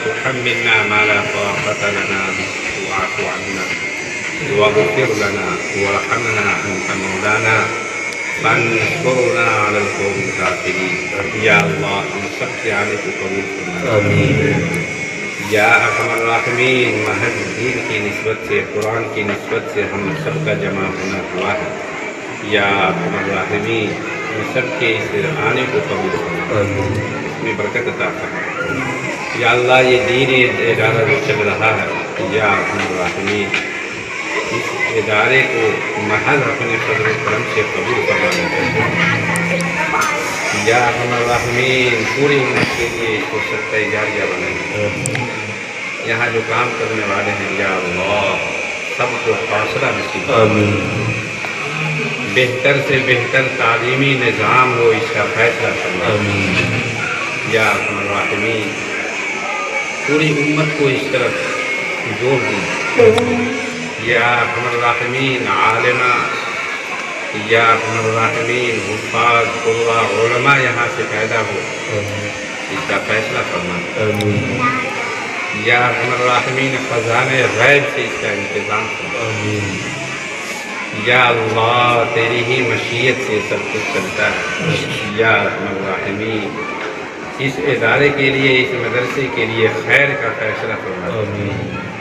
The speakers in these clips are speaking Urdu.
تحملنا ما لا طاقة لنا به واعف عنا واغفر لنا وارحمنا أنت مولانا فانصرنا على القوم الكافرين یا اللہ ہم سب کے آنے کو قبول فرما آمین یا ارحم الراحمین محض دین کی نسبت سے قرآن کی نسبت سے ہم سب کا جمع ہونا ہوا ہے یا ارحم الراحمین ہم سب کے اس آنے کو قبول فرما آمین اس میں برکت عطا فرما یا اللہ یہ دین ادارہ جو چل رہا ہے یا ارحم الراحمین اس ادارے کو محض اپنے فضل و کرم سے قبول فرمانا چاہیے یا ارحم الراحمین پوری امت کے لیے اس کو صدقہ جاریہ بنائیں یہاں جو کام کرنے والے ہیں یا اللہ سب کو حوصلہ نصیب آمین بہتر سے بہتر تعلیمی نظام ہو اس کا فیصلہ کرنا آمین یا ارحم الراحمین پوری امت کو اس طرف جوڑ دیں یا ارحم الراحمین عالمہ یا ارحم الراحمین حفاظ قرآن علماء یہاں سے پیدا ہو اس کا فیصلہ کرنا آمین یا ارحم الراحمین خزانے غیب سے اس کا انتظام کرنا آمین یا اللہ تیری ہی مشیت سے سب کچھ چلتا ہے یا ارحم الراحمین اس ادارے کے لیے اس مدرسے کے لیے خیر کا فیصلہ کرنا آمین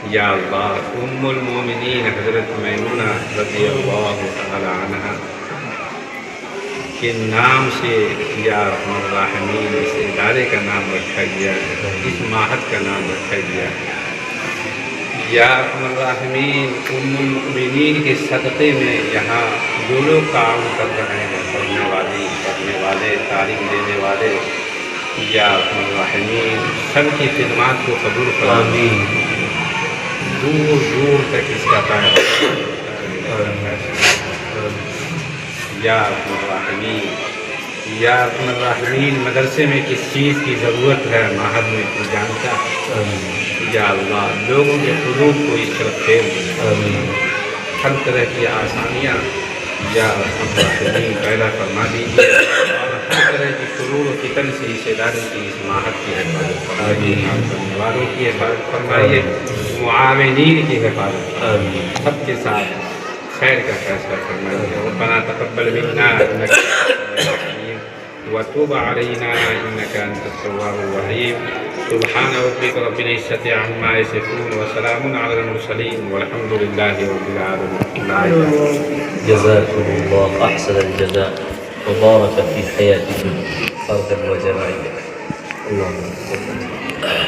یا اللہ ام المومنین حضرت میمونہ رضی اللہ تعالی عنہ کے نام سے یا ارحم الراحمین اس ادارے کا نام رکھا گیا ہے اس معہد کا نام رکھا گیا ہے یا ارحم الراحمین ام المؤمنین کے صدقے میں یہاں جو لوگ کام کر رہے ہیں پڑھنے والے تعلیم دینے والے یا ارحم الراحمین سب کی خدمات کو قبول فرما آمین دور دور تک اس کا فائدہ یا ارحم الراحمین یا ارحم الراحمین مدرسے میں کس چیز کی ضرورت ہے معہد میں تو جانتا ہے یا اللہ لوگوں کے قلوب کو اس طرف پھیر دیں آمین ہر طرح کی آسانیاں یا ارحم الراحمین پیدا فرما دیجیے اور ہر طرح کی شرور و فتن سے اس ادارے کی اس معہد کی حفاظت فرمائیے کرنے والوں کی حفاظت فرمائیے معاونین کی حفاظت آمین سب کے ساتھ خیر کا فیصلہ فرمائیے ربنا تقبل منا انك انت الرحيم وتوب علينا انك انت التواب الرحيم سبحان ربك رب العزة عما يصفون وسلام على المرسلين والحمد لله رب العالمين جزاكم الله أحسن الجزاء وبارك في حياتكم فردا وجماعيا اللهم